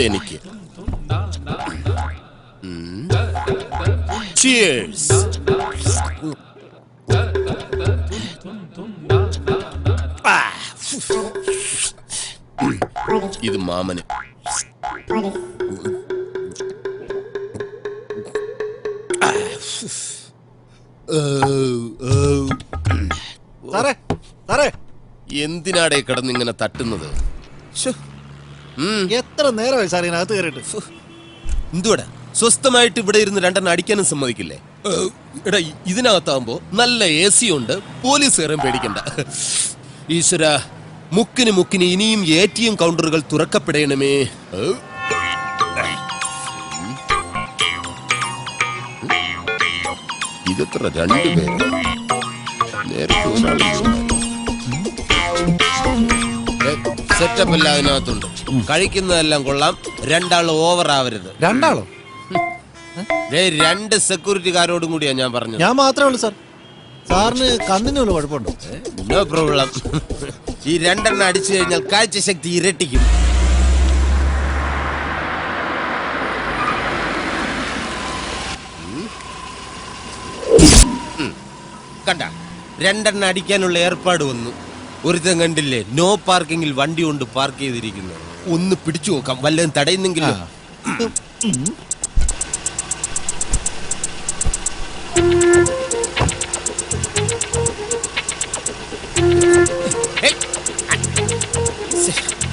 എനിക്ക്. Cheers. ഇത് മാമന്. എന്തിനാടേ കിടന്നിങ്ങനെ തട്ടുന്നത്? എത്ര നേരമായി സാർ ഇതിനകത്ത് കയറിയിട്ട്? എന്തുവാടാ സ്വസ്ഥമായിട്ട് ഇവിടെ ഇരുന്ന് രണ്ടെണ്ണം അടിക്കാനും സമ്മതിക്കില്ലേ? എടാ ഇതിനകത്താകുമ്പോ നല്ല AC ഉണ്ട്, പോലീസുകാരൻ പേടിക്കണ്ട. ഈശ്വര, മുക്കിന് ഇനിയും ATM കൗണ്ടറുകൾ തുറക്കപ്പെടണമേ. ഇതെത്ര രണ്ടുപേര് നേരത്തെ സെറ്റപ്പ് എല്ലാം അതിനകത്തുണ്ട്. കഴിക്കുന്നതെല്ലാം കൊള്ളാം, രണ്ടാൾ ഓവർ ആവരുത്. രണ്ടാളോ? രണ്ട് സെക്യൂരിറ്റിക്കാരോടും കൂടിയാ ഞാൻ പറഞ്ഞത്. ഞാൻ മാത്രമേ ഉള്ളൂ സാർ. സാറിന് കണ്ണിന് വല്ല കുഴപ്പമുണ്ടോ? No problem. ഈ രണ്ടെണ്ണം അടിച്ചു കഴിഞ്ഞാൽ കാഴ്ചശക്തി ഇരട്ടിക്കും. കണ്ട, രണ്ടെണ്ണം അടിക്കാനുള്ള ഏർപ്പാട് വന്നു. ഒരുത്തൻ കണ്ടില്ലേ, നോ പാർക്കിങ്ങിൽ വണ്ടി കൊണ്ട് പാർക്ക് ചെയ്തിരിക്കുന്നു. ഒന്ന് പിടിച്ചു നോക്കാം, വല്ലതും തടയുന്നെങ്കിലും.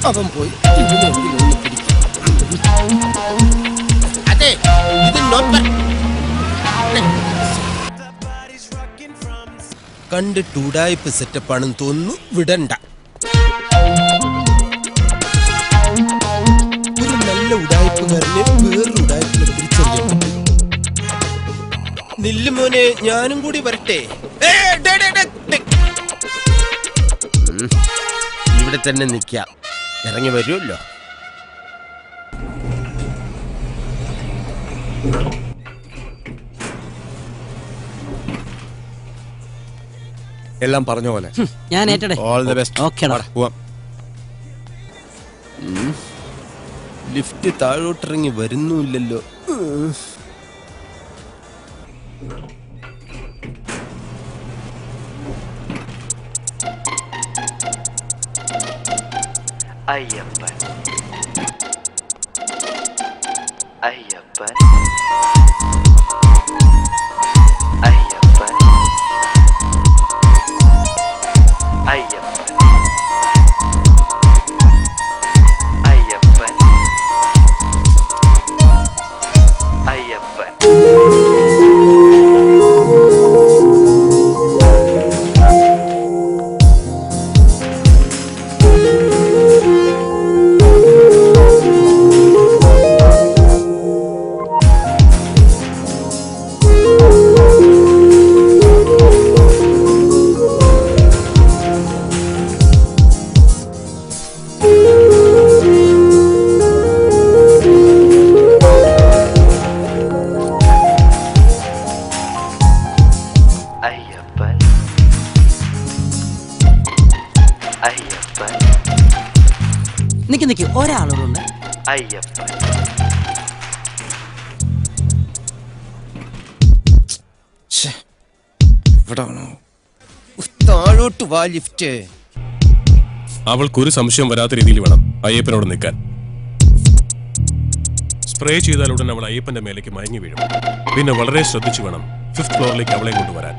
അവൻ പോയി. അതെ, ഇത് കണ്ടിട്ട് ഉടായ്പ സെറ്റപ്പാണെന്ന് തോന്നുന്നു. വിടണ്ട. ഒരു നല്ല ഉടായ്പുകാരനെ വേറൊരു ഉടായ്പിനെ തിരിച്ചറിയാൻ പറ്റും. നില്ലുമോനെ, ഞാനും കൂടി വരട്ടെ. ഇവിടെ തന്നെ നിൽക്കാം, ഇറങ്ങി വരുമല്ലോ. എല്ലാം പറഞ്ഞ പോലെ ഞാൻ ഏറ്റെടുക്കാം. All the best. ഓക്കേടാ. ലിഫ്റ്റ് താഴോട്ടിറങ്ങി വരുന്നുമില്ലല്ലോ. അയ്യപ്പൻ അയ്യപ്പൻ അയ്യപ്പൻ അയ്യപ്പൻ അയ്യപ്പൻ അയ്യപ്പൻ. നിക്ക് ഒരാളോടുണ്ട്. അയ്യപ്പൻ താഴോട്ട് വാ ലിഫ്റ്റ്. അവൾക്കൊരു സംശയം വരാത്ത രീതിയിൽ വേണം അയ്യപ്പനോട് നിൽക്കാൻ. സ്പ്രേ ചെയ്താൽ ഉടൻ അവൾ അയ്യപ്പന്റെ മേലേക്ക് മയങ്ങി വീഴും. പിന്നെ വളരെ ശ്രദ്ധിച്ചു വേണം 5th ഫ്ലോറിലേക്ക് അവളെ കൊണ്ടുവരാൻ.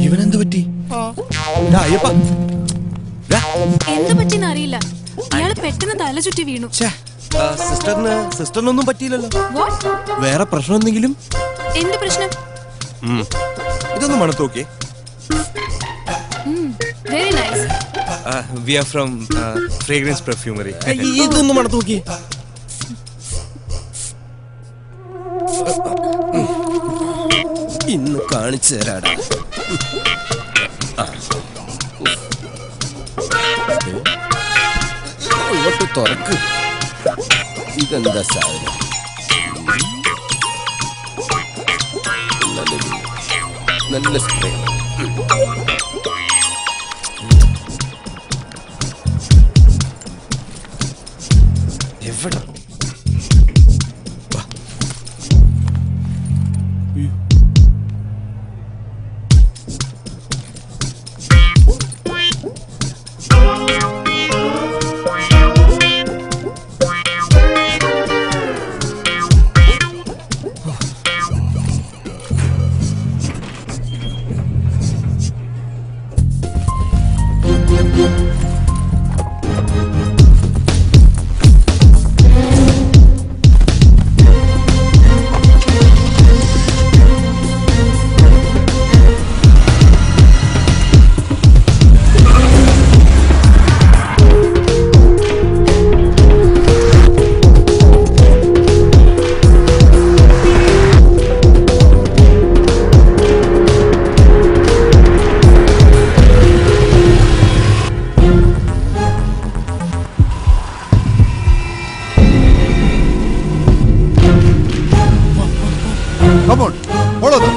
ഇവനെന്ത് പറ്റി? എന്ത് പറ്റിന്ന് അറിയില്ല. അയാള് പെട്ടെന്ന് തല ചുറ്റി വീണു. സിസ്റ്ററിനൊന്നും പറ്റിയില്ലല്ലോ. വേറെ പ്രശ്നം എന്തെങ്കിലും? എന്ത് പ്രശ്നം? ഇതൊന്നും മണത്ത് നോക്കിയേ. Very nice. We are from fragrance perfumery. ഇതൊന്നും മണത്ത് നോക്കിയേ. ഇന്ന് കാണിച്ചു തരാടാ. അങ്ങോട്ട് തുറക്ക്. ഇതെന്താ സാധനം? നല്ല സ്പ്രേ. എവിടെ Come on, follow them.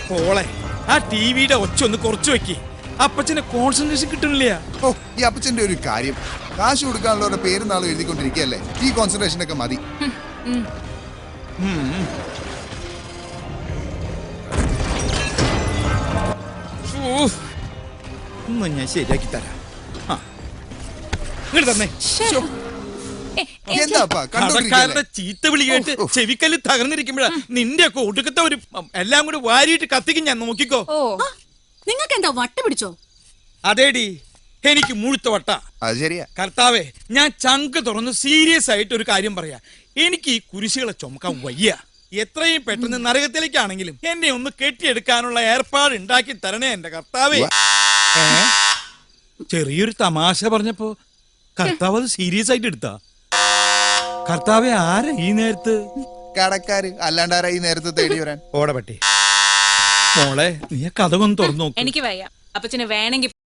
പോളെ ആ ടിവിയുടെ ഒച്ച ഒന്ന് കുറച്ചു വെക്കി. അപ്പച്ചന് കോൺസെൻട്രേഷൻ കിട്ടുന്നില്ല. ഓ, ഈ അപ്പച്ചന്റെ ഒരു കാര്യം, കാശ് കൊടുക്കാനുള്ളവരുടെ പേരും നാളും എഴുതിക്കൊണ്ടിരിക്കുകയല്ലേ. ഈ കോൺസെൻട്രേഷൻ ഒക്കെ മതി. ഞാൻ ശരിയാക്കി തരാം. ഇങ്ങോട്ട് തന്നെ. എന്താ കടക്കാരുടെ ചീത്ത വിളി കേട്ട് ചെവിക്കല്ല് തകർന്നിരിക്കുമ്പോഴാ നിന്റെ ഒക്കെ ഒടുക്കത്തെ ഒരു എല്ലാം കൂടി വാരിയിട്ട് കത്തിക്കും ഞാൻ. നോക്കിക്കോ. നിങ്ങൾക്ക് എന്താ വട്ട പിടിച്ചോ? അതേടി, എനിക്ക് മുഴുത്ത വട്ട. അത് ശരിയാ കർത്താവേ, ഞാൻ ചങ്ക് തുറന്ന് സീരിയസ് ആയിട്ട് ഒരു കാര്യം പറയാ. എനിക്ക് ഈ കുരിശുകളെ ചുമക്കാൻ വയ്യ. എത്രയും പെട്ടെന്ന് നരകത്തിലേക്കാണെങ്കിലും എന്നെ ഒന്ന് കെട്ടിയെടുക്കാനുള്ള ഏർപ്പാട് ഉണ്ടാക്കി തരണേ എന്റെ കർത്താവേ. ചെറിയൊരു തമാശ പറഞ്ഞപ്പോ കർത്താവ് അത് സീരിയസ് ആയിട്ട് എടുത്താ. കർത്താവെ, ആരാ ഈ നേരത്ത്? കടക്കാര്, അല്ലാണ്ടാരാ ഈ നേരത്തെ തേടി വരാൻ? ഓടപട്ടി മോളെ, നീ കഥകൊന്ന് തുറന്നു നോക്ക്. എനിക്ക് വയ്യ. അപ്പച്ചന് വേണമെങ്കിൽ